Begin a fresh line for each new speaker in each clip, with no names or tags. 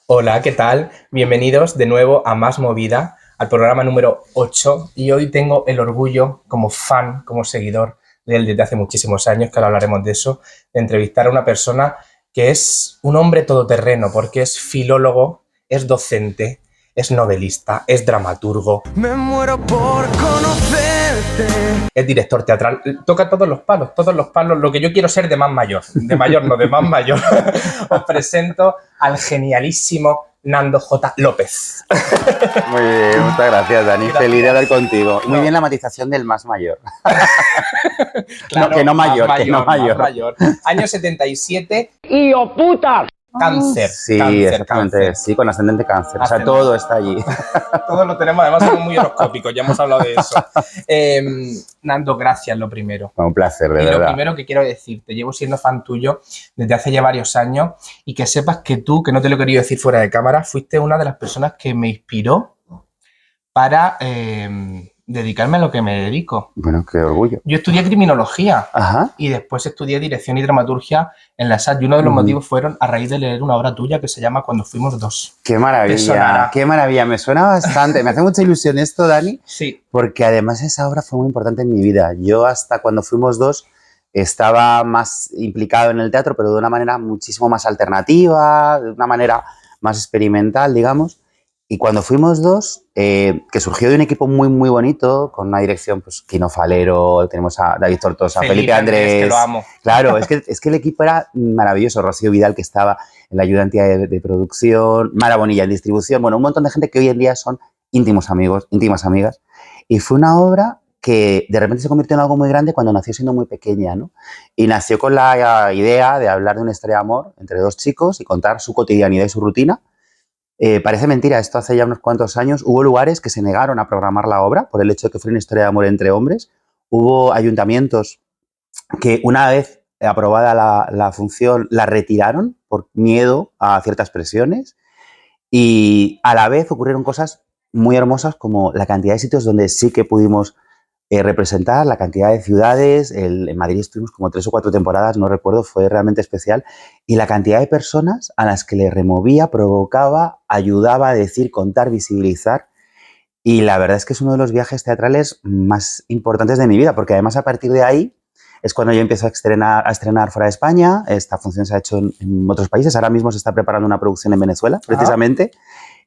Hola, ¿qué tal? Bienvenidos de nuevo a Más Movida, al programa número 8. Y hoy tengo el orgullo, como fan, como seguidor de él desde hace muchísimos años, que ahora hablaremos de eso, de entrevistar a una persona que es un hombre todoterreno, porque es filólogo, es docente, es novelista, es dramaturgo. Me muero por conocerte. Es director teatral, toca todos los palos, lo que yo quiero ser de más mayor, de mayor no, de más mayor. Os presento al genialísimo Nando J. López.
Muy bien, muchas gracias, Dani.
Gracias.
Feliz de hablar contigo. Muy
No.
bien la matización del más mayor.
Claro,
No, que no mayor,
más
que no mayor.
Más mayor. Año 77.
¡Hijo puta!
Cáncer.
Sí,
cáncer,
exactamente.
cáncer.
Sí, con ascendente cáncer. O sea,
Ascendente.
todo está allí.
Todos lo tenemos, además somos muy horoscópicos, ya hemos hablado de eso. Nando, gracias, lo primero.
Un placer, de
Y
verdad.
lo primero que quiero decirte, llevo siendo fan tuyo desde hace ya varios años y que sepas que tú, que no te lo he querido decir fuera de cámara, fuiste una de las personas que me inspiró para dedicarme a lo que me dedico.
Bueno, qué orgullo.
Yo estudié criminología
Ajá.
y después estudié dirección y dramaturgia en la SAT y uno de los motivos fueron a raíz de leer una obra tuya que se llama Cuando fuimos dos.
Qué
¿Te
maravilla.
sonará?
Qué maravilla. Me suena bastante. Me hace mucha ilusión esto, Dani,
Sí,
porque además esa obra fue muy importante en mi vida. Yo hasta cuando fuimos dos estaba más implicado en el teatro, pero de una manera muchísimo más alternativa, de una manera más experimental, digamos. Y cuando fuimos dos, que surgió de un equipo muy, muy bonito, con una dirección, pues, Quino Falero, tenemos a David Tortosa, Felipe Andrés.
que lo amo.
Claro, es que el equipo era maravilloso. Rocío Vidal, que estaba en la ayudantía de producción, Mara Bonilla en distribución, bueno, un montón de gente que hoy en día son íntimos amigos, íntimas amigas. Y fue una obra que de repente se convirtió en algo muy grande cuando nació siendo muy pequeña, ¿no? Y nació con la idea de hablar de una historia de amor entre dos chicos y contar su cotidianidad y su rutina. Parece mentira, esto hace ya unos cuantos años. Hubo lugares que se negaron a programar la obra por el hecho de que fuera una historia de amor entre hombres. Hubo ayuntamientos que una vez aprobada la función la retiraron por miedo a ciertas presiones y a la vez ocurrieron cosas muy hermosas como la cantidad de sitios donde sí que pudimos representar, la cantidad de ciudades. En Madrid estuvimos como 3 o 4 temporadas, no recuerdo, fue realmente especial. Y la cantidad de personas a las que le removía, provocaba, ayudaba a decir, contar, visibilizar. Y la verdad es que es uno de los viajes teatrales más importantes de mi vida, porque además a partir de ahí es cuando yo empiezo a estrenar fuera de España. Esta función se ha hecho en otros países. Ahora mismo se está preparando una producción en Venezuela, precisamente.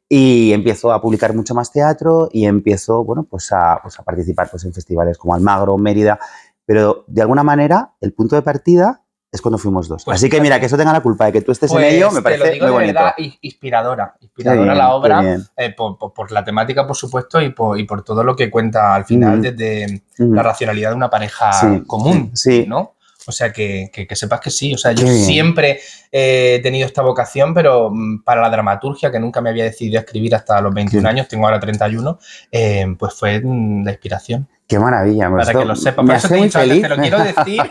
Y empiezo a publicar mucho más teatro y empiezo, bueno, pues a participar pues, en festivales como Almagro, Mérida. Pero de alguna manera el punto de partida es cuando fuimos dos.
Pues
así que mira, que eso tenga la culpa de que tú estés
pues
en ello, me parece
te lo digo
muy
de
bonito.
verdad, inspiradora
bien,
la obra,
qué bien.
por la temática, por supuesto, y por todo lo que cuenta al final desde la racionalidad de una pareja
Sí,
común,
sí.
¿no? O sea, que sepas que sí. O sea, yo
Qué bien.
siempre he tenido esta vocación, pero para la dramaturgia, que nunca me había decidido a escribir hasta los 21 años, tengo ahora 31, pues fue la inspiración.
Qué maravilla.
Para que lo sepas.
Me
Por eso
hace
te he
muy
dicho antes,
feliz.
te lo quiero decir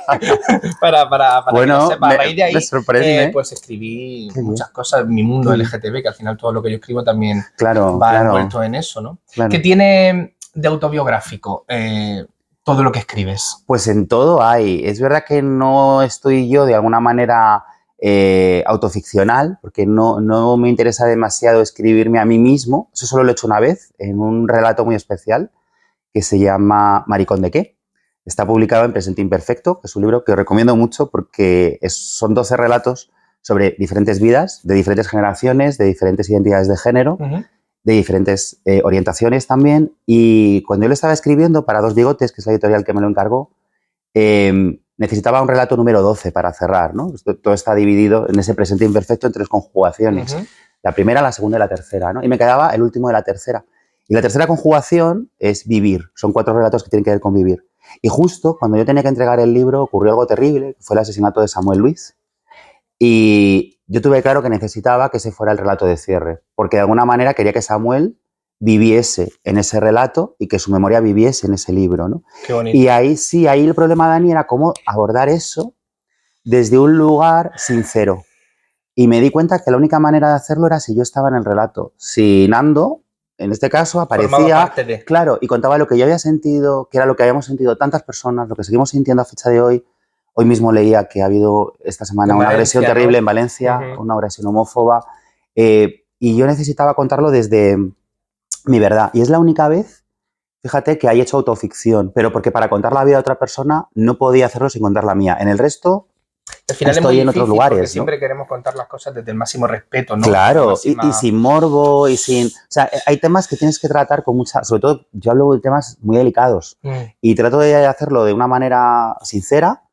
para
Bueno,
que lo sepas. A raíz de ahí,
me sorprende.
pues escribí
Qué
muchas cosas. Mi mundo
Qué bien.
LGTB, que al final todo lo que yo escribo también
Claro,
va
claro.
envuelto en eso, ¿no?
Claro.
¿Qué tiene de autobiográfico todo lo que escribes?
Pues en todo hay. Es verdad que no estoy yo de alguna manera autoficcional, porque no me interesa demasiado escribirme a mí mismo. Eso solo lo he hecho una vez, en un relato muy especial que se llama Maricón de qué. Está publicado en Presente Imperfecto, que es un libro que os recomiendo mucho porque son 12 relatos sobre diferentes vidas, de diferentes generaciones, de diferentes identidades de género, de diferentes orientaciones también. Y cuando yo lo estaba escribiendo para Dos Bigotes, que es la editorial que me lo encargó, necesitaba un relato número 12 para cerrar, ¿no? Todo está dividido en ese presente imperfecto en 3 conjugaciones. La primera, la segunda y la tercera, ¿no? Y me quedaba el último de la tercera. Y la tercera conjugación es vivir. Son 4 relatos que tienen que ver con vivir. Y justo cuando yo tenía que entregar el libro ocurrió algo terrible, que fue el asesinato de Samuel Luis. Y yo tuve claro que necesitaba que ese fuera el relato de cierre, porque de alguna manera quería que Samuel viviese en ese relato y que su memoria viviese en ese libro, ¿no?
Qué bonito.
Y ahí sí, ahí el problema, Dani, era cómo abordar eso desde un lugar sincero. Y me di cuenta que la única manera de hacerlo era si yo estaba en el relato. Si Nando, en este caso, aparecía, claro, y contaba lo que yo había sentido, que era lo que habíamos sentido tantas personas, lo que seguimos sintiendo a fecha de hoy. Hoy mismo leía que ha habido esta semana una agresión terrible en Valencia, una agresión homófoba. y yo necesitaba contarlo desde mi verdad. Y es la única vez, fíjate, que he hecho autoficción, pero porque para contar la vida de otra persona no podía hacerlo sin contar la mía. En el resto
Al final
estoy
es muy
en otros
difícil porque
lugares,
siempre
¿no?
queremos contar las cosas desde el máximo respeto, ¿no?
Claro,
Máxima...
y sin morbo y sin... O sea, hay temas que tienes que tratar con mucha... Sobre todo, yo hablo de temas muy delicados y trato de hacerlo de una manera sincera,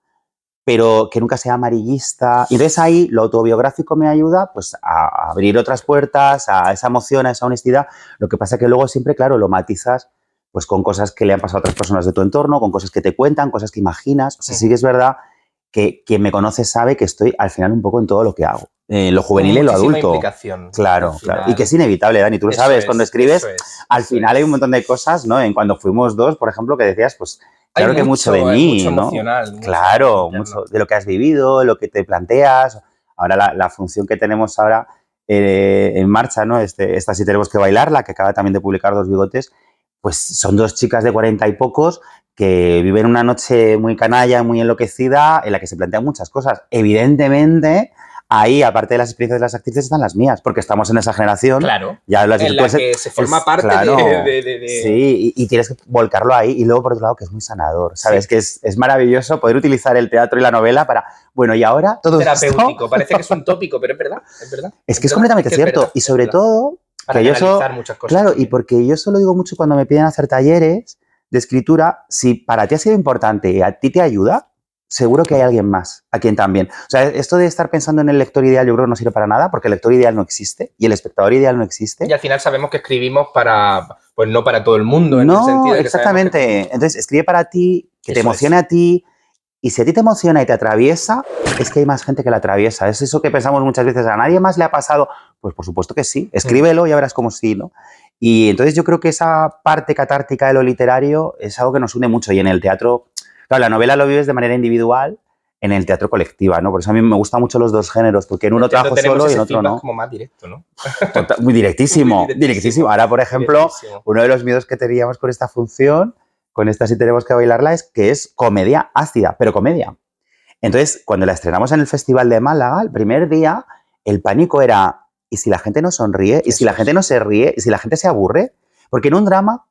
pero que nunca sea amarillista. Y entonces ahí lo autobiográfico me ayuda pues a abrir otras puertas, a esa emoción, a esa honestidad. Lo que pasa que luego siempre, claro, lo matizas pues con cosas que le han pasado a otras personas de tu entorno, con cosas que te cuentan, cosas que imaginas. O sea, sí que es verdad que quien me conoce sabe que estoy al final un poco en todo lo que hago. Lo
Con
juvenil y lo
muchísima
adulto.
implicación.
Claro, claro. Y que es inevitable, Dani. Tú lo
Eso
sabes,
es,
cuando escribes,
eso es,
al
eso
final hay un
es.
montón de cosas, ¿no? En cuando fuimos dos, por ejemplo, que decías, pues claro que mucho de
Hay mucho
mí, ¿no?
emocional.
Claro,
Interno.
mucho de lo que has vivido, lo que te planteas. Ahora la función que tenemos ahora en marcha, ¿no? Esta sí tenemos que bailarla, que acaba también de publicar Dos Bigotes, pues son dos chicas de 40 y pocos que viven una noche muy canalla, muy enloquecida, en la que se plantean muchas cosas. Evidentemente, ahí, aparte de las experiencias de las actrices, están las mías, porque estamos en esa generación.
Claro.
Ya lo has
En
dicho,
la que se forma parte
claro,
de...
Sí, y tienes que volcarlo ahí. Y luego, por otro lado, que es muy sanador, ¿sabes?
Sí.
Que es maravilloso poder utilizar el teatro y la novela para, bueno, y ahora todo
terapéutico.
esto...
Parece que es un tópico, pero es verdad, es verdad.
Es que es
verdad,
completamente
es
cierto.
verdad,
Y sobre todo,
para
que yo eso...
analizar muchas cosas.
Claro,
También.
y porque yo eso lo digo mucho cuando me piden hacer talleres de escritura, si para ti ha sido importante y a ti te ayuda, seguro que hay alguien más a quien también. O sea, esto de estar pensando en el lector ideal yo creo que no sirve para nada, porque el lector ideal no existe y el espectador ideal no existe.
Y al final sabemos que escribimos para, pues no para todo el mundo, en
no,
el sentido de que
exactamente.
Que...
Entonces, escribe para ti, que te
Eso
emocione a ti, y si a ti te emociona y te atraviesa, es que hay más gente que la atraviesa. Es eso que pensamos muchas veces, ¿a nadie más le ha pasado? Pues por supuesto que sí. Escríbelo y ya verás como sí, ¿no? Y entonces yo creo que esa parte catártica de lo literario es algo que nos une mucho. Y en el teatro, claro, la novela lo vives de manera individual, en el teatro colectiva, ¿no? Por eso a mí me gustan mucho los dos géneros, porque en uno trabajo solo y en otro no.
como más directo, ¿no?
Muy directísimo, directísimo. Ahora, por ejemplo, uno de los miedos que teníamos con esta función, con esta sí tenemos que bailarla, es que es comedia ácida, pero comedia. Entonces, cuando la estrenamos en el Festival de Málaga, el primer día, el pánico era, ¿y si la gente no sonríe? ¿Y si la gente no se ríe? ¿Y si la gente se aburre? Porque en un drama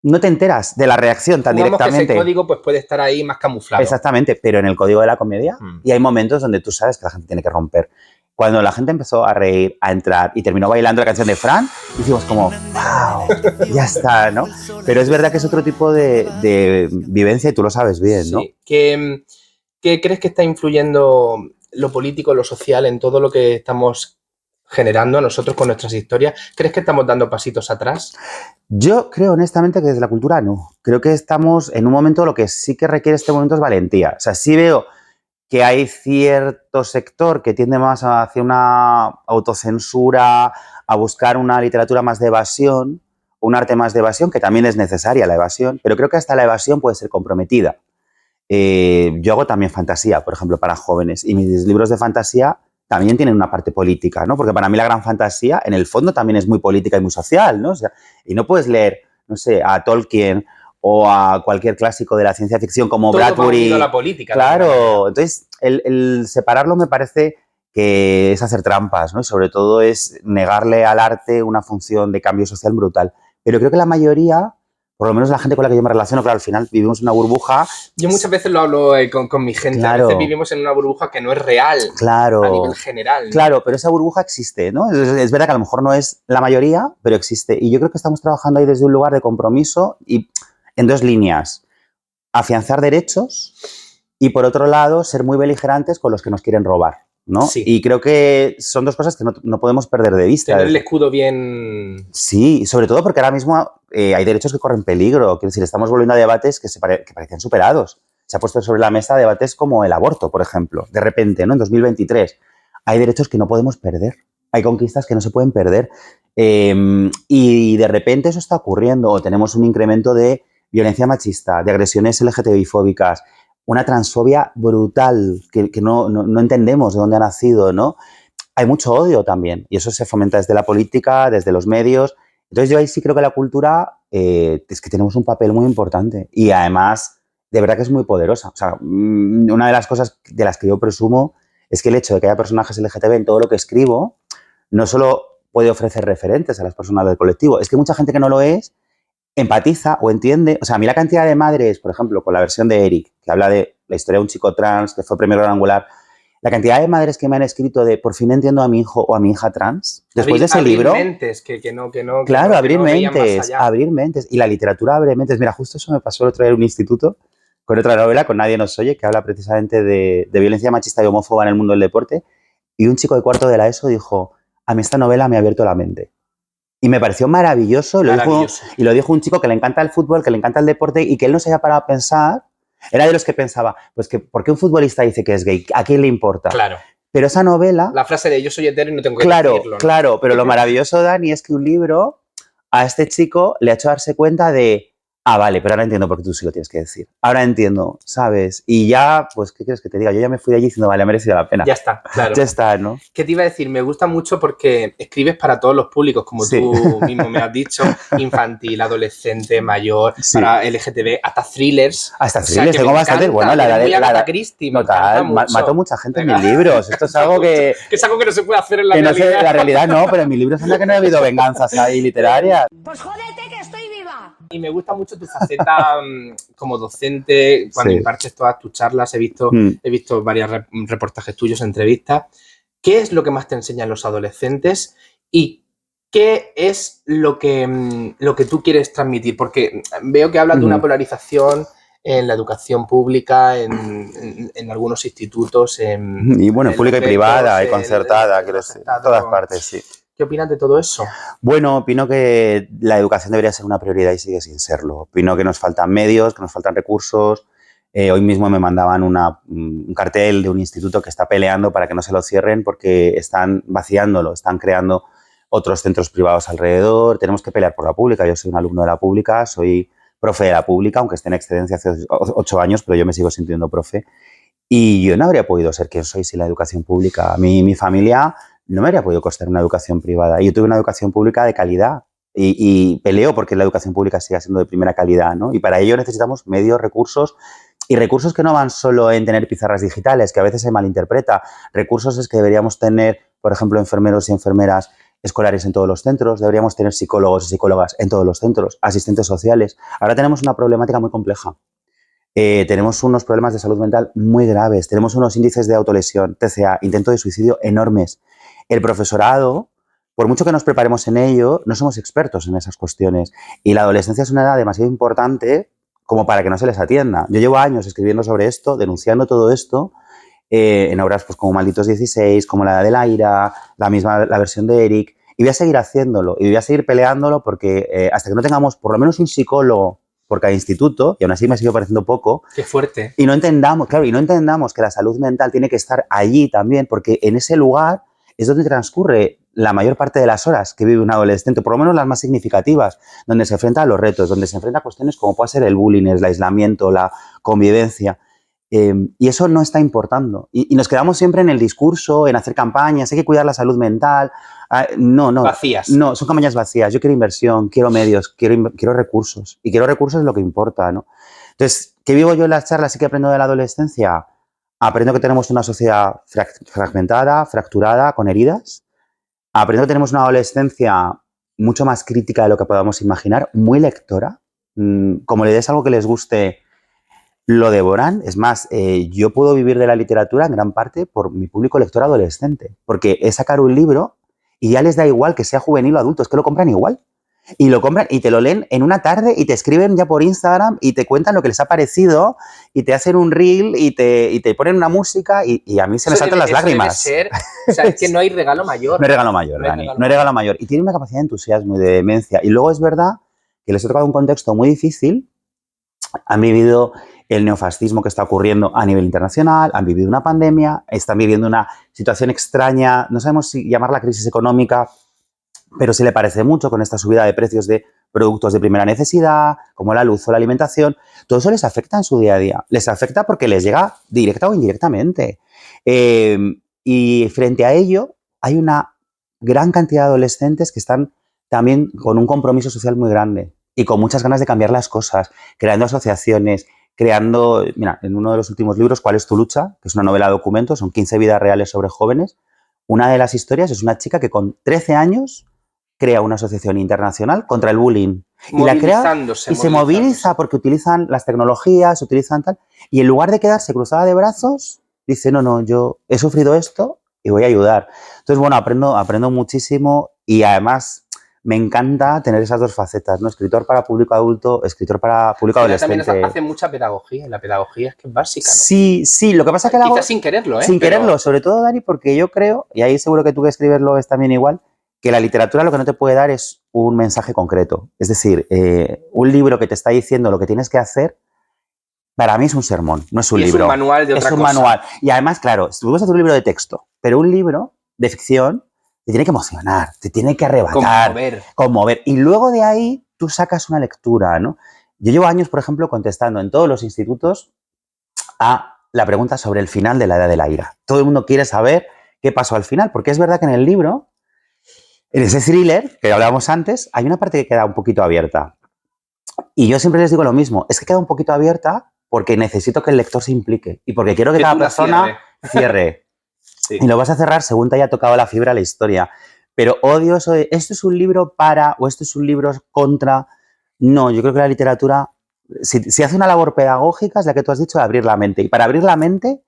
no te enteras de la reacción tan directamente.
Que ese código pues, puede estar ahí más camuflado.
Exactamente, pero en el código de la comedia y hay momentos donde tú sabes que la gente tiene que romper. Cuando la gente empezó a reír, a entrar y terminó bailando la canción de Fran, hicimos como, wow, ya está, ¿no? Pero es verdad que es otro tipo de vivencia y tú lo sabes bien, ¿no?
Sí. ¿Qué crees que está influyendo lo político, lo social en todo lo que estamos generando nosotros con nuestras historias? ¿Crees que estamos dando pasitos atrás?
Yo creo honestamente que desde la cultura no. Creo que estamos en un momento, lo que sí que requiere este momento es valentía. O sea, sí veo que hay cierto sector que tiende más hacia una autocensura, a buscar una literatura más de evasión, un arte más de evasión, que también es necesaria la evasión, pero creo que hasta la evasión puede ser comprometida. Yo hago también fantasía, por ejemplo, para jóvenes, y mis libros de fantasía también tienen una parte política, ¿no? Porque para mí la gran fantasía, en el fondo, también es muy política y muy social, ¿no? O sea, y no puedes leer, no sé, a Tolkien o a cualquier clásico de la ciencia ficción como
todo
Bradbury.
A la política.
Claro, entonces el separarlo me parece que es hacer trampas, ¿no? Y sobre todo es negarle al arte una función de cambio social brutal. Pero creo que la mayoría, por lo menos la gente con la que yo me relaciono, claro, al final vivimos una burbuja.
Yo muchas veces lo hablo con mi gente, claro. A veces vivimos en una burbuja que no es real,
claro,
a nivel general, ¿no?
Claro, pero esa burbuja existe, ¿no? Es verdad que a lo mejor no es la mayoría, pero existe. Y yo creo que estamos trabajando ahí desde un lugar de compromiso y en dos líneas. Afianzar derechos y, por otro lado, ser muy beligerantes con los que nos quieren robar, ¿no?
Sí.
Y creo que son dos cosas que no podemos perder de vista.
Tener el escudo bien...
Sí, sobre todo porque ahora mismo hay derechos que corren peligro. Quiero decir, estamos volviendo a debates que parecían superados. Se ha puesto sobre la mesa debates como el aborto, por ejemplo. De repente, ¿no? En 2023 hay derechos que no podemos perder. Hay conquistas que no se pueden perder. Y de repente eso está ocurriendo. O tenemos un incremento de violencia machista, de agresiones LGTBI-fóbicas, una transfobia brutal que no entendemos de dónde ha nacido, ¿no? Hay mucho odio también y eso se fomenta desde la política, desde los medios. Entonces yo ahí sí creo que la cultura es que tenemos un papel muy importante y además de verdad que es muy poderosa. O sea, una de las cosas de las que yo presumo es que el hecho de que haya personajes LGTB en todo lo que escribo no solo puede ofrecer referentes a las personas del colectivo. Es que mucha gente que no lo es empatiza o entiende. O sea, a mí la cantidad de madres, por ejemplo, con la versión de Eric, que habla de la historia de un chico trans que fue premio Gran Angular, la cantidad de madres que me han escrito de por fin entiendo a mi hijo o a mi hija trans, después de ese libro.
Abrir mentes, que no.
Claro, abrir
veían más
mentes,
allá.
abrir mentes. Y la literatura abre mentes. Mira, justo eso me pasó el otro día en un instituto con otra novela, con Nadie nos oye, que habla precisamente de violencia machista y homófoba en el mundo del deporte. Y un chico de cuarto de la ESO dijo, a mí esta novela me ha abierto la mente. Y me pareció maravilloso. Y lo dijo un chico que le encanta el fútbol, que le encanta el deporte y que él no se había parado a pensar. Era de los que pensaba, pues que ¿por qué un futbolista dice que es gay? ¿A quién le importa?
Claro.
Pero esa novela...
La frase de yo soy hetero y no tengo que decirlo, ¿no?
Claro, pero lo maravilloso, Dani, es que un libro a este chico le ha hecho darse cuenta de, vale, pero ahora entiendo por qué tú sí lo tienes que decir. Ahora entiendo, ¿sabes? Y ya, pues, ¿qué quieres que te diga? Yo ya me fui de allí diciendo, vale, ha merecido la pena.
Ya está, claro.
Ya está, ¿no?
¿Qué te iba a decir? Me gusta mucho porque escribes para todos los públicos, como tú mismo me has dicho, infantil, adolescente, mayor, para LGTB, hasta thrillers.
Hasta thrillers, o sea, tengo bastante. Bueno, la edad de
Agatha Christie, me encanta mucho.
Mato mucha gente en mis libros. Esto es algo que...
que es algo que no se puede hacer en la realidad.
No sé, la realidad no, pero en mis libros anda que no ha habido venganzas ahí literarias.
Pues jódete que estoy viva.
Y me gusta mucho tu faceta como docente, cuando impartes todas tus charlas. He visto varios reportajes tuyos, entrevistas. ¿Qué es lo que más te enseñan los adolescentes y qué es lo que tú quieres transmitir? Porque veo que hablas de una polarización en la educación pública, en algunos institutos.
Y bueno, pública y privada y concertada, quiero decir, en todas partes, sí.
¿Qué opinas de todo eso?
Bueno, opino que la educación debería ser una prioridad y sigue sin serlo. Opino que nos faltan medios, que nos faltan recursos. Hoy mismo me mandaban un cartel de un instituto que está peleando para que no se lo cierren porque están vaciándolo, están creando otros centros privados alrededor. Tenemos que pelear por la pública. Yo soy un alumno de la pública, soy profe de la pública, aunque esté en excedencia hace 8 años, pero yo me sigo sintiendo profe. Y yo no habría podido ser quien soy sin la educación pública. A mí, mi familia no me habría podido costar una educación privada. Y yo tuve una educación pública de calidad y peleo porque la educación pública siga siendo de primera calidad, ¿no? Y para ello necesitamos medios, recursos, y recursos que no van solo en tener pizarras digitales, que a veces se malinterpreta. Recursos es que deberíamos tener, por ejemplo, enfermeros y enfermeras escolares en todos los centros, deberíamos tener psicólogos y psicólogas en todos los centros, asistentes sociales. Ahora tenemos una problemática muy compleja. Tenemos unos problemas de salud mental muy graves, tenemos unos índices de autolesión, TCA, intento de suicidio enormes. El profesorado, por mucho que nos preparemos en ello, no somos expertos en esas cuestiones. Y la adolescencia es una edad demasiado importante como para que no se les atienda. Yo llevo años escribiendo sobre esto, denunciando todo esto, en obras pues, como Malditos 16, como La Edad de la Ira, la versión de Eric, y voy a seguir haciéndolo, y voy a seguir peleándolo porque hasta que no tengamos por lo menos un psicólogo por cada instituto, y aún así me sigue pareciendo poco.
¡Qué fuerte!
Y no entendamos que la salud mental tiene que estar allí también, porque en ese lugar es donde transcurre la mayor parte de las horas que vive un adolescente, por lo menos las más significativas, donde se enfrenta a los retos, donde se enfrenta a cuestiones como puede ser el bullying, el aislamiento, la convivencia. Y eso no está importando. Y nos quedamos siempre en el discurso, en hacer campañas, hay que cuidar la salud mental. No.
Vacías.
No, son campañas vacías. Yo quiero inversión, quiero medios, quiero recursos. Y quiero recursos es lo que importa, ¿no? Entonces, ¿qué vivo yo en las charlas y qué aprendo de la adolescencia? Aprendo que tenemos una sociedad fragmentada, fracturada, con heridas. Aprendo que tenemos una adolescencia mucho más crítica de lo que podamos imaginar, muy lectora. Como le des algo que les guste, lo devoran. Es más, yo puedo vivir de la literatura en gran parte por mi público lector adolescente, porque es sacar un libro y ya les da igual que sea juvenil o adulto, es que lo compran igual. Y lo compran y te lo leen en una tarde y te escriben ya por Instagram y te cuentan lo que les ha parecido y te hacen un reel y te ponen una música y a mí se me saltan las lágrimas.
Debe ser, o sea, es que no hay regalo mayor.
No hay regalo mayor, Dani. No hay regalo mayor. Y tiene una capacidad de entusiasmo y de demencia. Y luego es verdad que les he tocado un contexto muy difícil. Han vivido el neofascismo que está ocurriendo a nivel internacional, han vivido una pandemia, están viviendo una situación extraña, no sabemos si llamarla crisis económica, pero se le parece mucho con esta subida de precios de productos de primera necesidad, como la luz o la alimentación. Todo eso les afecta en su día a día. Les afecta porque les llega directa o indirectamente. Y frente a ello, hay una gran cantidad de adolescentes que están también con un compromiso social muy grande y con muchas ganas de cambiar las cosas, creando asociaciones, creando... Mira, en uno de los últimos libros, ¿Cuál es tu lucha?, que es una novela documento, son 15 vidas reales sobre jóvenes. Una de las historias es una chica que con 13 años crea una asociación internacional contra el bullying. Y la crea y se moviliza porque utilizan las tecnologías, utilizan tal. Y en lugar de quedarse cruzada de brazos, dice, no, yo he sufrido esto y voy a ayudar. Entonces, bueno, aprendo muchísimo y además me encanta tener esas dos facetas, ¿no? Escritor para público adulto, escritor para público adolescente.
También hace mucha pedagogía y la pedagogía es que es básica, ¿no?
Sí, lo que pasa es que la hago...
Quizás sin quererlo, ¿eh?
Sin quererlo, sobre todo, Dani, porque yo creo, y ahí seguro que tú que escribes lo es también igual, que la literatura lo que no te puede dar es un mensaje concreto. Es decir, un libro que te está diciendo lo que tienes que hacer, para mí es un sermón, no es un libro.
Es un manual de otra cosa.
Es un manual. Y además, claro, tú vas a hacer un libro de texto, pero un libro de ficción te tiene que emocionar, te tiene que arrebatar. Conmover. Y luego de ahí tú sacas una lectura, ¿no? Yo llevo años, por ejemplo, contestando en todos los institutos a la pregunta sobre el final de La Edad de la Ira. Todo el mundo quiere saber qué pasó al final, porque es verdad que en el libro, en ese thriller que hablábamos antes, hay una parte que queda un poquito abierta. Y yo siempre les digo lo mismo, es que queda un poquito abierta porque necesito que el lector se implique y porque quiero que cada persona cierre. Sí. Y lo vas a cerrar según te haya tocado la fibra la historia. Pero odio eso de, esto es un libro para o esto es un libro contra. No, yo creo que la literatura, si hace una labor pedagógica, es la que tú has dicho, de abrir la mente. Y para abrir la mente,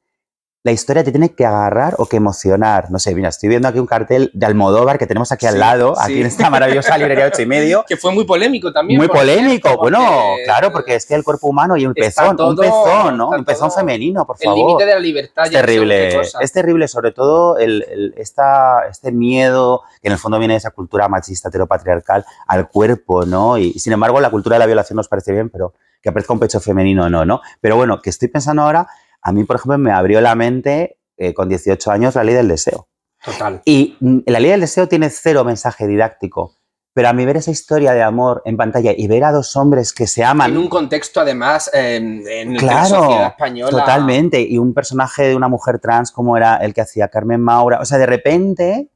la historia te tiene que agarrar o que emocionar. No sé, mira, estoy viendo aquí un cartel de Almodóvar que tenemos aquí al lado, aquí en esta maravillosa librería 8:30.
Que fue muy polémico también.
Muy polémico, bueno, claro, porque es que el cuerpo humano y un pezón, ¿no? Un pezón femenino, por favor.
El límite de la libertad.
Es terrible, es terrible, sobre todo este miedo, que en el fondo viene de esa cultura machista, heteropatriarcal, al cuerpo, ¿no? Y sin embargo, la cultura de la violación nos parece bien, pero que aparezca un pecho femenino, no. Pero bueno, que estoy pensando ahora... A mí, por ejemplo, me abrió la mente con 18 años La Ley del Deseo.
Total.
Y La Ley del Deseo tiene cero mensaje didáctico. Pero a mí ver esa historia de amor en pantalla y ver a dos hombres que se aman...
En un contexto, además, en la sociedad española...
Totalmente. Y un personaje de una mujer trans como era el que hacía Carmen Maura. O sea, de repente,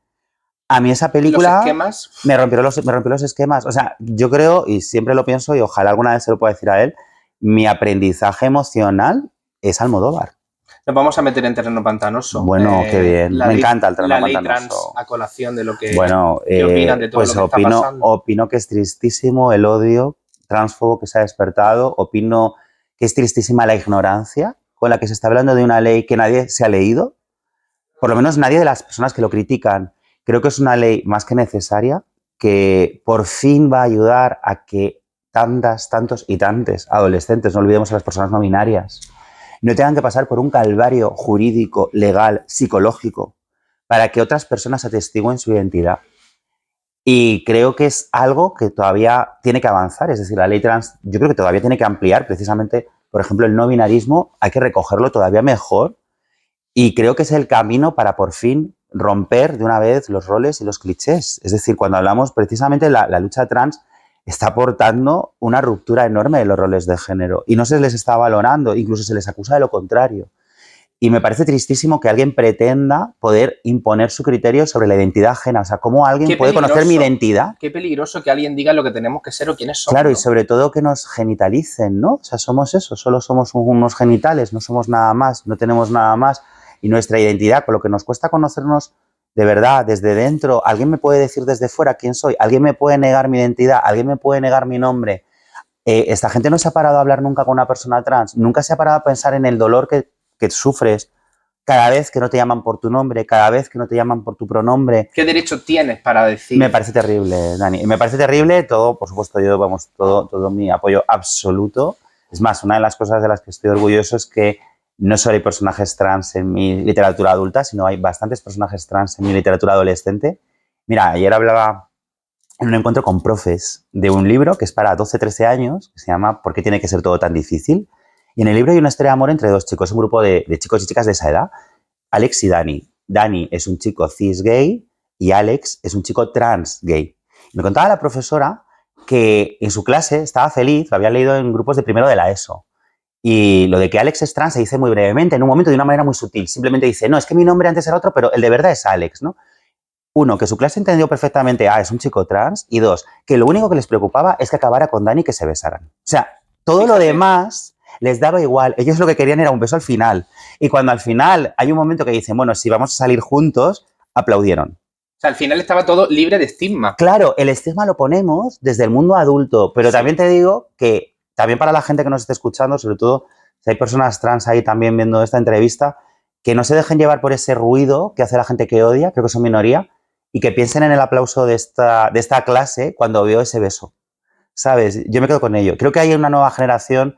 a mí esa película...
¿Los esquemas?
Me rompió los esquemas. O sea, yo creo, y siempre lo pienso, y ojalá alguna vez se lo pueda decir a él, mi aprendizaje emocional... es Almodóvar.
Nos vamos a meter en terreno pantanoso.
Bueno, qué bien. Me encanta el terreno pantanoso.
La ley trans a colación de lo que
¿qué
opinan de todo
pues
lo que está pasando?
Opino que es tristísimo el odio transfobo que se ha despertado. Opino que es tristísima la ignorancia con la que se está hablando de una ley que nadie se ha leído. Por lo menos nadie de las personas que lo critican. Creo que es una ley más que necesaria que por fin va a ayudar a que tantos y tantos adolescentes, no olvidemos a las personas no binarias, no tengan que pasar por un calvario jurídico, legal, psicológico, para que otras personas atestiguen su identidad. Y creo que es algo que todavía tiene que avanzar, es decir, la ley trans yo creo que todavía tiene que ampliar, precisamente, por ejemplo, el no binarismo, hay que recogerlo todavía mejor y creo que es el camino para por fin romper de una vez los roles y los clichés. Es decir, cuando hablamos precisamente la lucha trans está aportando una ruptura enorme de los roles de género y no se les está valorando, incluso se les acusa de lo contrario. Y me parece tristísimo que alguien pretenda poder imponer su criterio sobre la identidad ajena. O sea, ¿cómo alguien puede conocer mi identidad?
Qué peligroso que alguien diga lo que tenemos que ser o quiénes somos.
Claro,
¿no?
Y sobre todo que nos genitalicen, ¿no? O sea, somos eso, solo somos unos genitales, no somos nada más, no tenemos nada más. Y nuestra identidad, con lo que nos cuesta conocernos de verdad, desde dentro, alguien me puede decir desde fuera quién soy, alguien me puede negar mi identidad, alguien me puede negar mi nombre. Esta gente no se ha parado a hablar nunca con una persona trans, nunca se ha parado a pensar en el dolor que sufres cada vez que no te llaman por tu nombre, cada vez que no te llaman por tu pronombre.
¿Qué derecho tienes para decir?
Me parece terrible, Dani. Me parece terrible todo, por supuesto, todo mi apoyo absoluto. Es más, una de las cosas de las que estoy orgulloso es que no solo hay personajes trans en mi literatura adulta, sino hay bastantes personajes trans en mi literatura adolescente. Mira, ayer hablaba en un encuentro con profes de un libro que es para 12-13 años, que se llama ¿Por qué tiene que ser todo tan difícil? Y en el libro hay una historia de amor entre dos chicos, un grupo de chicos y chicas de esa edad, Alex y Dani. Dani es un chico cis gay y Alex es un chico trans gay. Me contaba la profesora que en su clase estaba feliz, lo había leído en grupos de primero de la ESO. Y lo de que Alex es trans se dice muy brevemente, en un momento de una manera muy sutil. Simplemente dice, no, es que mi nombre antes era otro, pero el de verdad es Alex, ¿no? Uno, que su clase entendió perfectamente, es un chico trans. Y dos, que lo único que les preocupaba es que acabara con Dani y que se besaran. O sea, todo lo demás les daba igual. Ellos lo que querían era un beso al final. Y cuando al final hay un momento que dicen, bueno, si vamos a salir juntos, aplaudieron.
O sea, al final estaba todo libre de estigma.
Claro, el estigma lo ponemos desde el mundo adulto, pero también te digo que también para la gente que nos esté escuchando, sobre todo si hay personas trans ahí también viendo esta entrevista, que no se dejen llevar por ese ruido que hace la gente que odia, creo que son minoría, y que piensen en el aplauso de esta clase cuando veo ese beso. ¿Sabes? Yo me quedo con ello. Creo que hay una nueva generación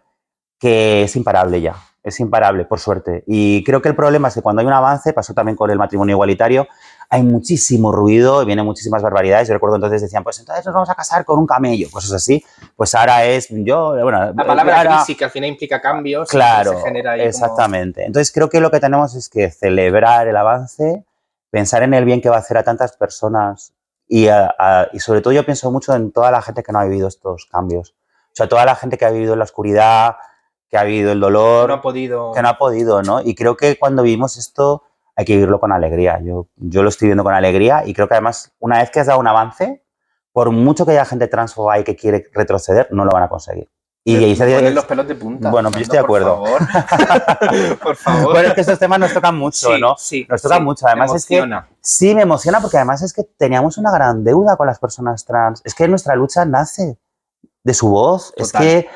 que es imparable ya. Es imparable, por suerte. Y creo que el problema es que cuando hay un avance, pasó también con el matrimonio igualitario, hay muchísimo ruido y vienen muchísimas barbaridades. Yo recuerdo entonces decían, pues entonces nos vamos a casar con un camello, cosas así. Pues ahora es, bueno...
La palabra crisis, que al final implica cambios.
Claro,
se genera ahí
exactamente. Como... Entonces creo que lo que tenemos es que celebrar el avance, pensar en el bien que va a hacer a tantas personas y sobre todo yo pienso mucho en toda la gente que no ha vivido estos cambios. O sea, toda la gente que ha vivido en la oscuridad, que ha vivido el dolor, que no ha podido, ¿no? Y creo que cuando vivimos esto hay que vivirlo con alegría. Yo lo estoy viendo con alegría y creo que además una vez que has dado un avance, por mucho que haya gente transfoba ahí que quiere retroceder, no lo van a conseguir.
Y ahí se ponen los pelos de punta.
Bueno, yo estoy de acuerdo.
Por favor. Por favor.
Bueno, es que estos temas nos tocan mucho,
sí,
¿no?
Sí,
nos tocan mucho. Además es que sí, me emociona porque además es que teníamos una gran deuda con las personas trans. Es que nuestra lucha nace de su voz. Total. Es que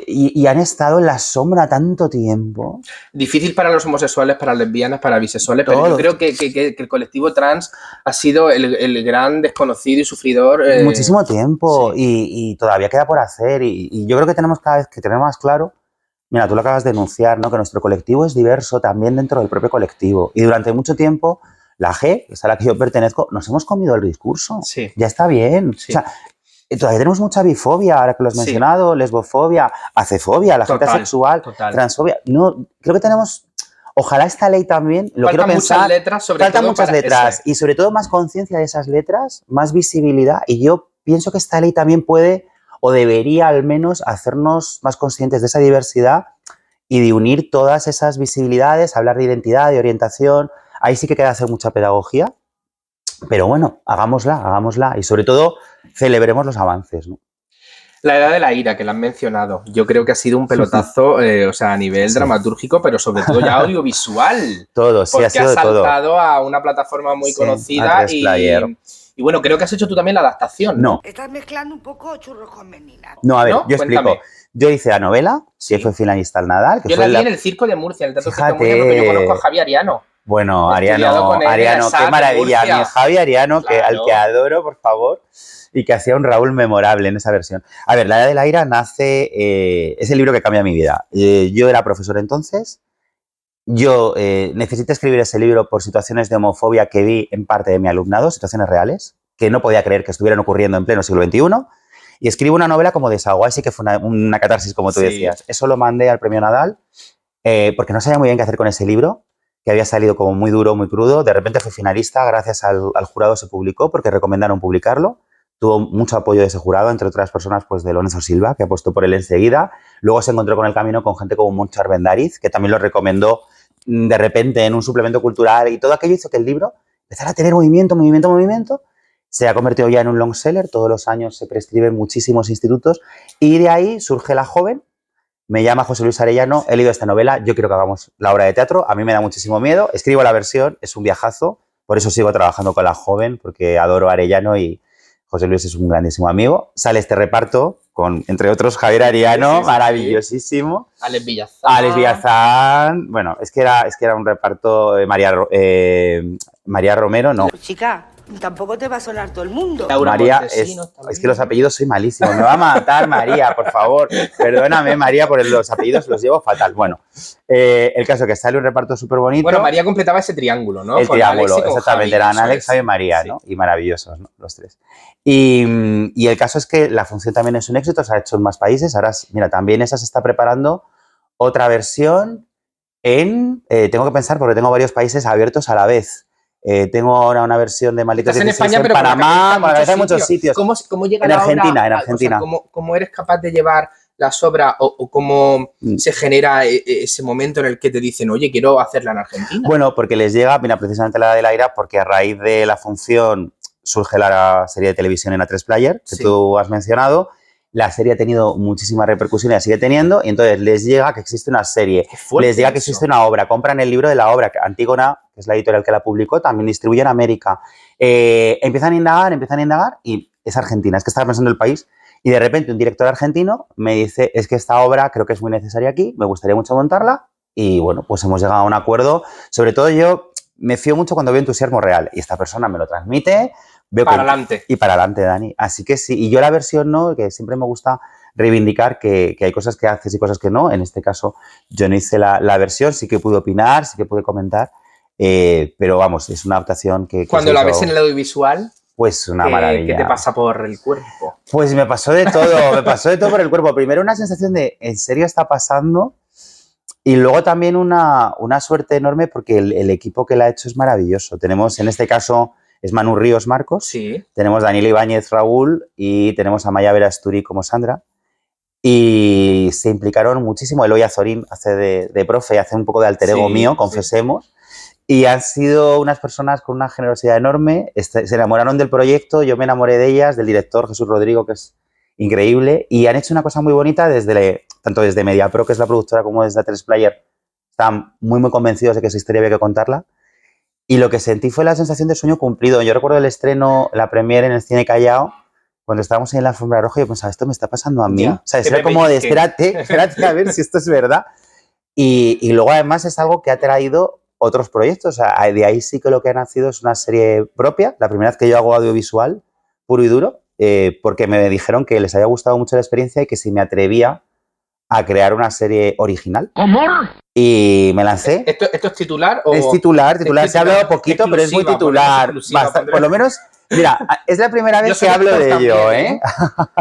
y han estado en la sombra tanto tiempo.
Difícil para los homosexuales, para lesbianas, para bisexuales, pero yo creo que el colectivo trans ha sido el gran desconocido y sufridor.
Muchísimo tiempo y todavía queda por hacer y yo creo que tenemos cada vez que tener más claro, mira, tú lo acabas de denunciar, ¿no? Que nuestro colectivo es diverso también dentro del propio colectivo y durante mucho tiempo la G, que es a la que yo pertenezco, nos hemos comido el discurso.
Sí.
Ya está bien. Sí. O sea, todavía tenemos mucha bifobia, ahora que lo has mencionado, lesbofobia, acefobia, la gente asexual, transfobia. No, creo que tenemos, ojalá esta ley también, lo quiero pensar.
Muchas letras,
faltan muchas letras y sobre todo más conciencia de esas letras, más visibilidad y yo pienso que esta ley también puede o debería al menos hacernos más conscientes de esa diversidad y de unir todas esas visibilidades, hablar de identidad, de orientación. Ahí sí que queda hacer mucha pedagogía. Pero bueno, hagámosla y sobre todo celebremos los avances, ¿no?
La edad de la ira, que la han mencionado, yo creo que ha sido un pelotazo, o sea, a nivel dramatúrgico, pero sobre todo ya audiovisual.
Todo, sí, ha sido de todo.
Porque has saltado a una plataforma muy conocida y bueno, creo que has hecho tú también la adaptación, ¿no?
Estás mezclando un poco churros con meninas.
No, a ver, yo explico. Yo hice la novela, que fue finalista al Nadal. Que
yo
fue
la vi en el Circo de Murcia, en el Teatro Circo de Murcia, porque yo conozco a Javi Ariano.
Bueno, Ariano, qué maravilla. Mi Javi Ariano, claro. Al que adoro, por favor, y que hacía un Raúl memorable en esa versión. A ver, La Edad de la Ira nace, es el libro que cambia mi vida. Yo era profesor entonces, yo necesité escribir ese libro por situaciones de homofobia que vi en parte de mi alumnado, situaciones reales, que no podía creer que estuvieran ocurriendo en pleno siglo XXI, y escribo una novela como desahogo, así que fue una catarsis, como tú decías. Eso lo mandé al premio Nadal, porque no sabía muy bien qué hacer con ese libro, que había salido como muy duro, muy crudo. De repente fue finalista, gracias al jurado se publicó porque recomendaron publicarlo. Tuvo mucho apoyo de ese jurado, entre otras personas pues de Lorenzo Silva, que apostó por él enseguida. Luego se encontró con el camino con gente como Montse Arbendáriz, que también lo recomendó de repente en un suplemento cultural y todo aquello hizo que el libro empezara a tener movimiento. Se ha convertido ya en un long seller, todos los años se prescribe en muchísimos institutos y de ahí surge La Joven. Me llama José Luis Arellano, he leído esta novela, yo quiero que hagamos la obra de teatro, a mí me da muchísimo miedo, escribo la versión, es un viajazo, por eso sigo trabajando con La Joven, porque adoro a Arellano y José Luis es un grandísimo amigo. Sale este reparto con, entre otros, Javier Ariano, maravillosísimo.
Alex
Villazán. Bueno, es que era un reparto, María Romero, no.
Chica, tampoco te va a sonar todo el mundo.
María, es que los apellidos soy malísimo. Me va a matar María, por favor. Perdóname, María, por los apellidos los llevo fatal. Bueno, el caso es que sale un reparto súper bonito.
Bueno, María completaba ese triángulo, ¿no?
El triángulo, exactamente. Eran Alex, Javi y María, ¿no? Y maravillosos, ¿no? Los tres. Y el caso es que la función también es un éxito, se ha hecho en más países. Ahora, mira, también esa se está preparando otra versión tengo que pensar porque tengo varios países abiertos a la vez. Tengo ahora una versión de Malditos 16
en España, pero
Panamá, hay muchos sitios.
¿Cómo llega
en Argentina, en Argentina.
O sea, ¿cómo eres capaz de llevar las obras o cómo se genera ese momento en el que te dicen, oye, quiero hacerla en Argentina?
Bueno, porque les llega, mira, precisamente La de la Ira, porque a raíz de la función surge la serie de televisión en A3 Player, que tú has mencionado. la serie ha tenido muchísima repercusión y la sigue teniendo, y entonces les llega que existe una serie, les llega que existe una obra, compran el libro de la obra, que Antígona, que es la editorial que la publicó, también distribuye en América. Empiezan a indagar, y es Argentina, es que estaba pensando en el país, y de repente un director argentino me dice, es que esta obra creo que es muy necesaria aquí, me gustaría mucho montarla, y bueno, pues hemos llegado a un acuerdo. Sobre todo yo me fío mucho cuando veo entusiasmo real, y esta persona me lo transmite.
Para adelante.
Y para adelante, Dani. Así que sí, y yo la versión no, que siempre me gusta reivindicar que hay cosas que haces y cosas que no. En este caso, yo no hice la versión, sí que pude opinar, sí que pude comentar, pero vamos, es una adaptación que
Cuando la ves en el audiovisual,
pues una maravilla.
¿Qué te pasa por el cuerpo?
Pues me pasó de todo por el cuerpo. Primero una sensación de, ¿en serio está pasando? Y luego también una suerte enorme porque el equipo que la ha hecho es maravilloso. Tenemos, en este caso, es Manu Ríos Marcos,
sí.
Tenemos Daniel Ibáñez Raúl y tenemos a Maya Verasturi como Sandra. Y se implicaron muchísimo. Eloy Azorín hace de profe, hace un poco de alter ego mío, confesemos. Sí. Y han sido unas personas con una generosidad enorme. Se enamoraron del proyecto, yo me enamoré de ellas, del director Jesús Rodrigo, que es increíble. Y han hecho una cosa muy bonita tanto desde Mediapro, que es la productora, como desde A3 Player. Están muy, muy convencidos de que esa historia había que contarla. Y lo que sentí fue la sensación de sueño cumplido. Yo recuerdo el estreno, la premiere en el Cine Callao, cuando estábamos en la alfombra roja, yo pensaba, esto me está pasando a mí. O sea, era como de, espérate a ver si esto es verdad. Y luego, además, es algo que ha traído otros proyectos. O sea, de ahí sí que lo que ha nacido es una serie propia. La primera vez que yo hago audiovisual, puro y duro, porque me dijeron que les había gustado mucho la experiencia y que si me atrevía a crear una serie original.
¿Amor?
Y me lancé.
¿Esto es titular? O...
Es titular. Se ha hablado poquito, pero es muy titular. Por lo menos, mira, es la primera vez que hablo de ello, ¿eh?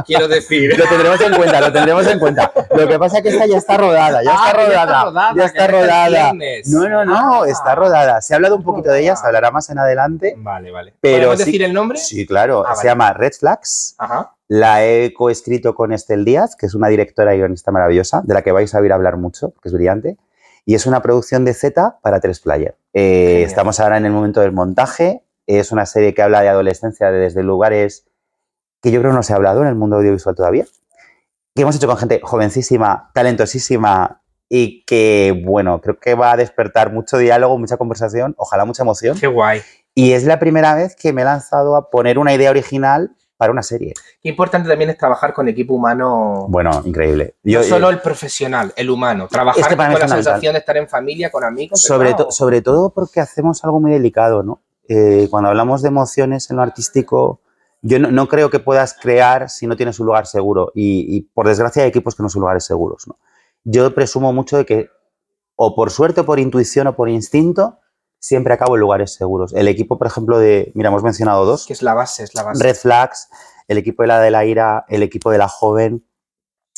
Quiero decir.
Lo tendremos en cuenta. Lo que pasa es que esta ya está rodada, Ya está rodada. No, está rodada. Se ha hablado un poquito de ella, se hablará más en adelante.
Vale.
Pero
¿Podemos decir el nombre?
Sí, claro. Se llama Red Flags.
Ajá.
La he coescrito con Estel Díaz, que es una directora y guionista maravillosa, de la que vais a oír hablar mucho, que es brillante. Y es una producción de Z para A3 Player. Estamos ahora en el momento del montaje. Es una serie que habla de adolescencia desde lugares que yo creo no se ha hablado en el mundo audiovisual todavía. Que hemos hecho con gente jovencísima, talentosísima y que, bueno, creo que va a despertar mucho diálogo, mucha conversación, ojalá mucha emoción.
Qué guay.
Y es la primera vez que me he lanzado a poner una idea original para una serie.
Qué importante también es trabajar con equipo humano.
Bueno, increíble.
No solo el profesional, el humano. Trabajar con la sensación de estar en familia, con amigos.
Sobre todo porque hacemos algo muy delicado, ¿no? Cuando hablamos de emociones en lo artístico, yo no creo que puedas crear si no tienes un lugar seguro. Y por desgracia hay equipos que no son lugares seguros, ¿no? Yo presumo mucho de que, o por suerte, o por intuición, o por instinto, siempre acabo en lugares seguros. El equipo, por ejemplo, mira, hemos mencionado dos.
Que es la base.
Red Flags, el equipo de la de la ira, el equipo de la joven,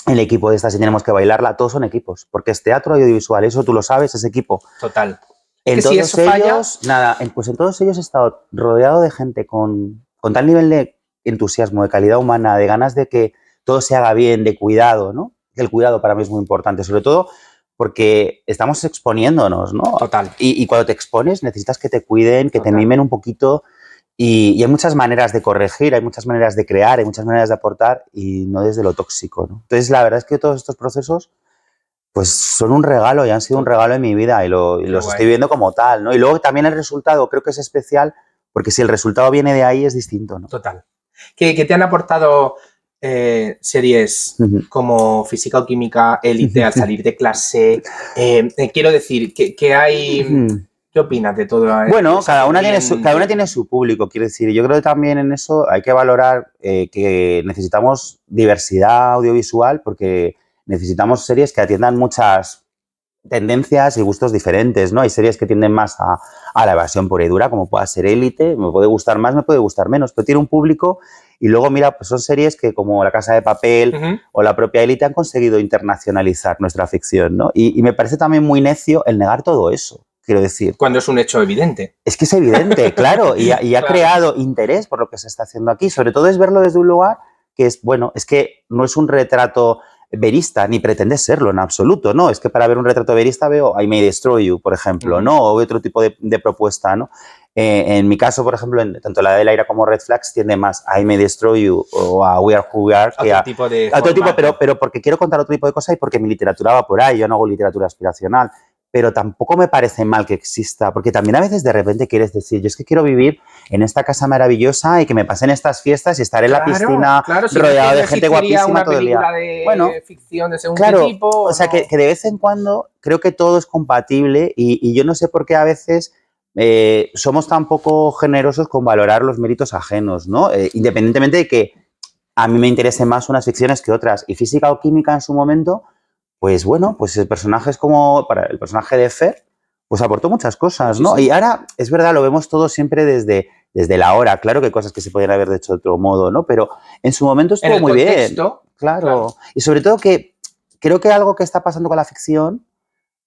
el equipo de esta si tenemos que bailarla, todos son equipos, porque es teatro y audiovisual, eso tú lo sabes, es equipo.
Total.
En todos ellos, pues en todos ellos he estado rodeado de gente con tal nivel de entusiasmo, de calidad humana, de ganas de que todo se haga bien, de cuidado, ¿no? El cuidado para mí es muy importante, sobre todo porque estamos exponiéndonos, ¿no?
Total.
Y cuando te expones necesitas que te cuiden, que te mimen un poquito y hay muchas maneras de corregir, hay muchas maneras de crear, hay muchas maneras de aportar y no desde lo tóxico, ¿no? Entonces, la verdad es que todos estos procesos pues son un regalo y han sido un regalo en mi vida y los estoy viendo como tal, ¿no? Y luego también el resultado creo que es especial porque si el resultado viene de ahí es distinto, ¿no?
Total. ¿Qué te han aportado series como Física o Química, Élite, Al salir de clase? Quiero decir, ¿qué hay? ¿Qué opinas de todo esto?
Bueno, cada una tiene su público, quiero decir. Yo creo que también en eso hay que valorar que necesitamos diversidad audiovisual porque necesitamos series que atiendan muchas tendencias y gustos diferentes, ¿no? Hay series que tienden más a la evasión pura y dura, como pueda ser Élite, me puede gustar más, me puede gustar menos, pero tiene un público y luego, mira, pues son series que como La Casa de Papel o la propia Élite han conseguido internacionalizar nuestra ficción, ¿no? Y me parece también muy necio el negar todo eso, quiero decir.
Cuando es un hecho evidente.
Es que es evidente, claro, y ha creado interés por lo que se está haciendo aquí, sobre todo es verlo desde un lugar que es, bueno, es que no es un retrato verista, ni pretende serlo en absoluto, ¿no? Es que para ver un retrato verista veo I May Destroy You, por ejemplo, ¿no? O otro tipo de propuesta, ¿no? En mi caso, por ejemplo, tanto la de Laira como Red Flags tiende más a I May Destroy You o a We Are Who We Are que
Otro tipo de
a otro tipo,
formato.
pero porque quiero contar otro tipo de cosas y porque mi literatura va por ahí, yo no hago literatura aspiracional. Pero tampoco me parece mal que exista, porque también a veces de repente quieres decir, yo es que quiero vivir en esta casa maravillosa y que me pasen estas fiestas y estar en la piscina
si
rodeado
no
de gente guapísima
una
todo el día.
película de
Bueno,
ficción de según
claro,
qué tipo.
o sea,
no.
que de vez en cuando creo que todo es compatible y yo no sé por qué a veces somos tan poco generosos con valorar los méritos ajenos, ¿no? Independientemente de que a mí me interesen más unas ficciones que otras. Y física o química en su momento, pues bueno, pues el personaje es como, para el personaje de Fer, pues aportó muchas cosas,
Sí,
¿no?
sí.
Y ahora, es verdad, lo vemos todo siempre desde la hora. Claro que hay cosas que se podrían haber hecho de otro modo, ¿no? Pero en su momento
En
estuvo
el
muy
contexto,
bien. Claro. Y sobre todo que creo que algo que está pasando con la ficción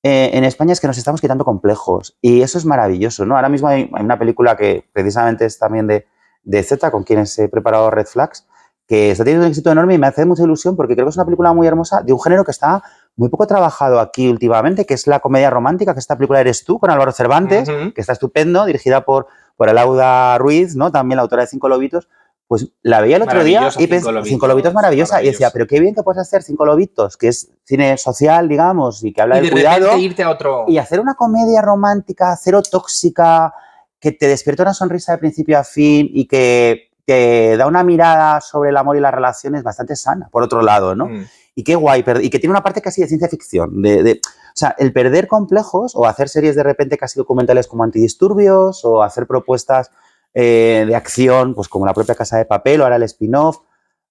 en España es que nos estamos quitando complejos. Y eso es maravilloso, ¿no? Ahora mismo hay una película que precisamente es también de Z, con quienes he preparado Red Flags, que está teniendo un éxito enorme y me hace mucha ilusión porque creo que es una película muy hermosa de un género que está muy poco trabajado aquí últimamente, que es la comedia romántica, que esta película Eres tú, con Álvaro Cervantes, que está estupendo, dirigida por Alauda Ruiz, ¿no? También la autora de Cinco Lobitos. Pues la veía el otro día y pensé, Cinco Lobitos maravillosa. Y decía, pero qué bien que puedes hacer Cinco Lobitos, que es cine social, digamos, y que habla del cuidado.
Irte a otro.
Y hacer una comedia romántica, cero tóxica, que te despierta una sonrisa de principio a fin y que te da una mirada sobre el amor y las relaciones bastante sana, por otro lado, ¿no? Y qué guay, y que tiene una parte casi de ciencia ficción, o sea, el perder complejos o hacer series de repente casi documentales como Antidisturbios o hacer propuestas de acción, pues como la propia Casa de Papel o ahora el spin-off.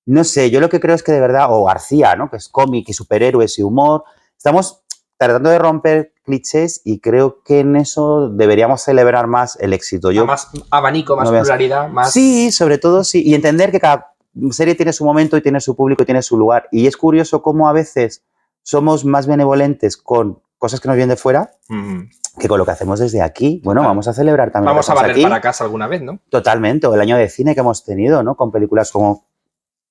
No sé, yo lo que creo es que de verdad, o García, ¿no? Que es cómic y superhéroes y humor, estamos tratando de romper clichés y creo que en eso deberíamos celebrar más el éxito. Yo,
más abanico, más pluralidad, más...
Sí, sobre todo sí, y entender que cada serie tiene su momento y tiene su público y tiene su lugar. Y es curioso cómo a veces somos más benevolentes con cosas que nos vienen de fuera que con lo que hacemos desde aquí. Bueno, vamos a celebrar también.
Vamos a barrer para casa alguna vez, ¿no?
Totalmente, o el año de cine que hemos tenido, ¿no? Con películas como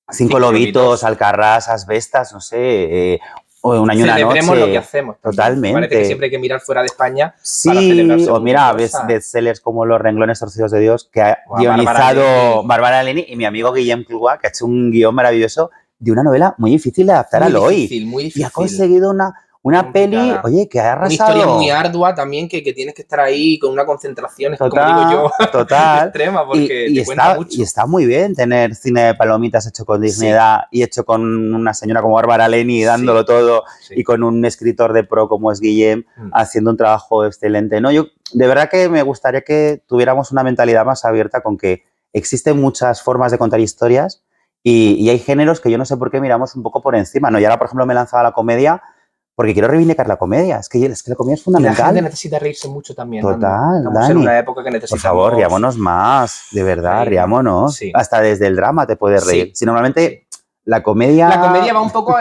Cinco Lobitos, Alcarrás, Asbestas, no sé, o Un año, una noche.
Celebremos lo que hacemos.
Totalmente.
Me parece que siempre hay que mirar fuera de España para
Sí,
celebrar
o mira, ves bestsellers como Los renglones torcidos de Dios, que ha guionizado Bárbara Leni y mi amigo Guillem Clua, que ha hecho un guión maravilloso de una novela muy difícil de adaptar al hoy.
Muy difícil.
Y ha conseguido una peli, oye, que ha arrasado.
Una historia muy ardua también, que tienes que estar ahí con una concentración,
total,
como digo yo,
total.
extrema, porque
y
cuenta mucho.
Y está muy bien tener cine de palomitas hecho con dignidad y hecho con una señora como Bárbara Leni dándolo todo y con un escritor de pro como es Guillem haciendo un trabajo excelente, ¿no? Yo de verdad que me gustaría que tuviéramos una mentalidad más abierta con que existen muchas formas de contar historias y hay géneros que yo no sé por qué miramos un poco por encima, ¿no? Y ahora, por ejemplo, me he lanzado a la comedia porque quiero reivindicar la comedia. Es que la comedia es fundamental.
Y la gente necesita reírse mucho también.
Total,
estamos
Dani,
en una época que necesitamos...
Por favor, riámonos más, de verdad, riámonos. Sí. Hasta desde el drama te puedes reír. Si normalmente la comedia...
La comedia va un poco,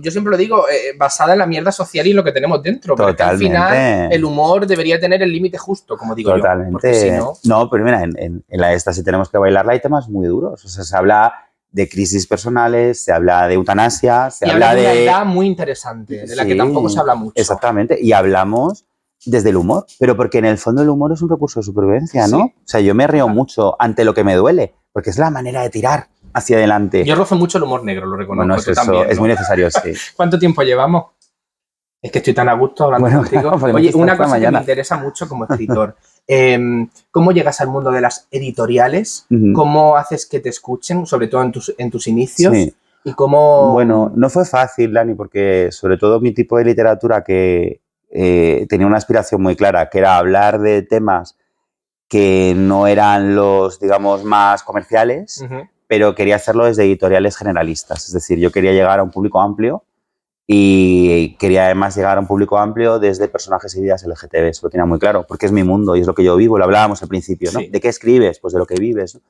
yo siempre lo digo, basada en la mierda social y en lo que tenemos dentro.
Totalmente.
Porque al final el humor debería tener el límite justo, como digo yo. Porque si no...
No, pero mira, en la esta si tenemos que bailarla hay temas muy duros. O sea, se habla de crisis personales, se habla de eutanasia, se habla de...
una edad muy interesante, de la que tampoco se habla mucho.
Exactamente, y hablamos desde el humor, pero porque en el fondo el humor es un recurso de supervivencia, ¿no? O sea, yo me río mucho ante lo que me duele, porque es la manera de tirar hacia adelante.
Yo rozo mucho el humor negro, lo reconozco.
Bueno, eso también, ¿no? Es muy necesario, sí.
¿Cuánto tiempo llevamos? Es que estoy tan a gusto hablando contigo. Oye, una cosa que me interesa mucho como escritor. ¿Cómo llegas al mundo de las editoriales? ¿Cómo haces que te escuchen, sobre todo en tus inicios?
Sí.
¿Y cómo...?
Bueno, no fue fácil, Dani, porque sobre todo mi tipo de literatura que tenía una aspiración muy clara, que era hablar de temas que no eran los, digamos, más comerciales, pero quería hacerlo desde editoriales generalistas. Es decir, yo quería llegar a un público amplio y quería además llegar a un público amplio desde personajes y vidas LGTB. Eso lo tenía muy claro, porque es mi mundo y es lo que yo vivo. Lo hablábamos al principio, ¿no? Sí. ¿De qué escribes? Pues de lo que vives, ¿no?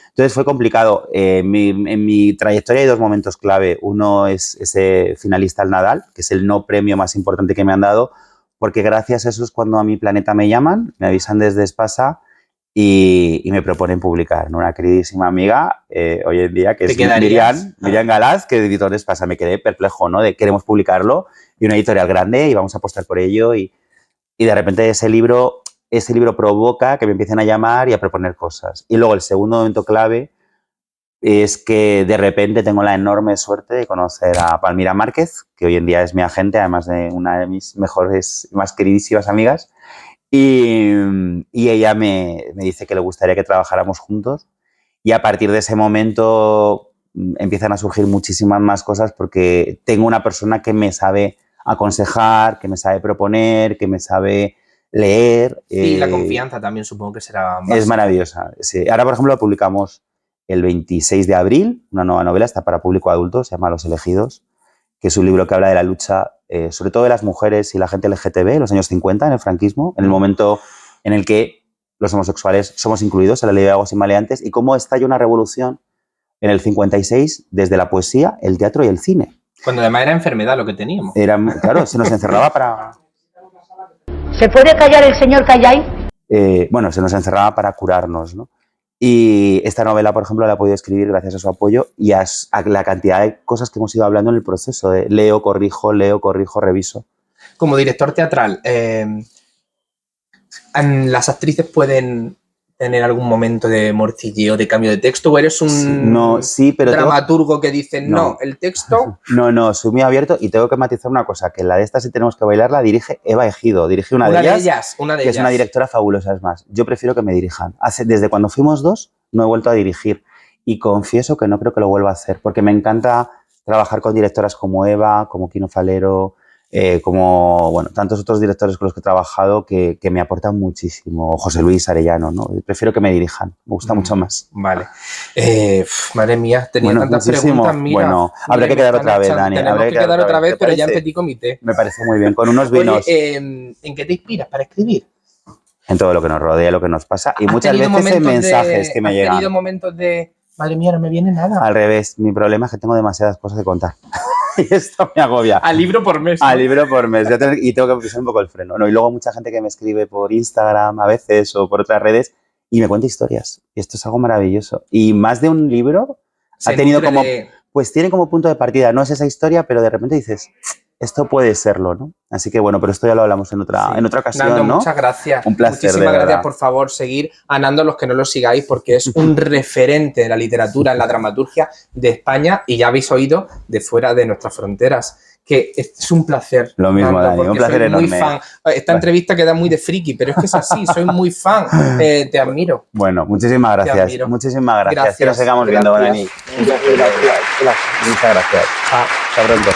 Entonces fue complicado. En mi trayectoria hay dos momentos clave. Uno es ese finalista al Nadal, que es el no premio más importante que me han dado, porque gracias a eso es cuando a mi planeta me llaman, me avisan desde Espasa y me proponen publicar, ¿no? Una queridísima amiga hoy en día, que es Miriam Galaz, que de Editores Pasa. Me quedé perplejo, ¿no? De queremos publicarlo y una editorial grande y vamos a apostar por ello y de repente ese libro provoca que me empiecen a llamar y a proponer cosas. Y luego el segundo momento clave es que de repente tengo la enorme suerte de conocer a Palmira Márquez, que hoy en día es mi agente, además de una de mis mejores, más queridísimas amigas. Y ella me dice que le gustaría que trabajáramos juntos. Y a partir de ese momento empiezan a surgir muchísimas más cosas porque tengo una persona que me sabe aconsejar, que me sabe proponer, que me sabe leer.
Y la confianza también supongo que será básica.
Es maravillosa. Sí. Ahora, por ejemplo, publicamos el 26 de abril una nueva novela, está para público adulto, se llama Los Elegidos, que es un libro que habla de la lucha, sobre todo de las mujeres y la gente LGTB en los años 50, en el franquismo, en el momento en el que los homosexuales somos incluidos en la ley de aguas y maleantes, y cómo estalla una revolución en el 56 desde la poesía, el teatro y el cine.
Cuando además era enfermedad lo que teníamos.
Claro, se nos encerraba para...
¿Se puede callar el señor Callay?
Bueno, se nos encerraba para curarnos, ¿no? Y esta novela, por ejemplo, la he podido escribir gracias a su apoyo y a la cantidad de cosas que hemos ido hablando en el proceso de leo, corrijo, reviso.
Como director teatral, ¿las actrices pueden tener algún momento de morcilleo, de cambio de texto? ¿O eres un dramaturgo que dice, no, el texto?
No, soy muy abierto y tengo que matizar una cosa, que la de esta Sí tenemos que bailar la dirige Eva Ejido, dirige una de ellas, que es una directora fabulosa, es más. Yo prefiero que me dirijan. Desde cuando fuimos dos no he vuelto a dirigir y confieso que no creo que lo vuelva a hacer, porque me encanta trabajar con directoras como Eva, como Quino Falero, como bueno, tantos otros directores con los que he trabajado que me aportan muchísimo. José Luis Arellano, ¿no? Prefiero que me dirijan, me gusta mucho más.
Vale. Madre mía, tenía tantas preguntas, mira.
Bueno, habrá que quedar otra vez, Dani.
Tenemos que quedar otra vez, pero ya en petit comité.
Me parece muy bien, con unos vinos.
Oye, ¿en qué te inspiras para escribir?
En todo lo que nos rodea, lo que nos pasa y muchas veces en mensajes que me llegan.
¿Has tenido momentos de, madre mía, no me viene nada?
Al revés, mi problema es que tengo demasiadas cosas que contar. Y esto me agobia.
Al libro por mes.
Al libro por mes. Y tengo que pisar un poco el freno, ¿no? Y luego mucha gente que me escribe por Instagram a veces o por otras redes y me cuenta historias. Y esto es algo maravilloso. Y más de un libro ha tenido como... Pues tiene como punto de partida. No es esa historia, pero de repente dices, esto puede serlo, ¿no? Así que bueno, pero esto ya lo hablamos en otra ocasión,
Nando,
¿no?
muchas gracias.
Un placer,
muchísimas gracias, por favor, seguir a Nando, los que no lo sigáis, porque es un referente de la literatura, en la dramaturgia de España y ya habéis oído de fuera de nuestras fronteras. Que es un placer.
Lo mismo, Nando, Dani, un placer enorme.
Muy fan. Esta entrevista queda muy de friki, pero es que es así, soy muy fan. Te admiro.
Bueno, muchísimas gracias. Muchísimas gracias. Que nos sigamos viendo, Dani. Muchas gracias. Hasta pronto.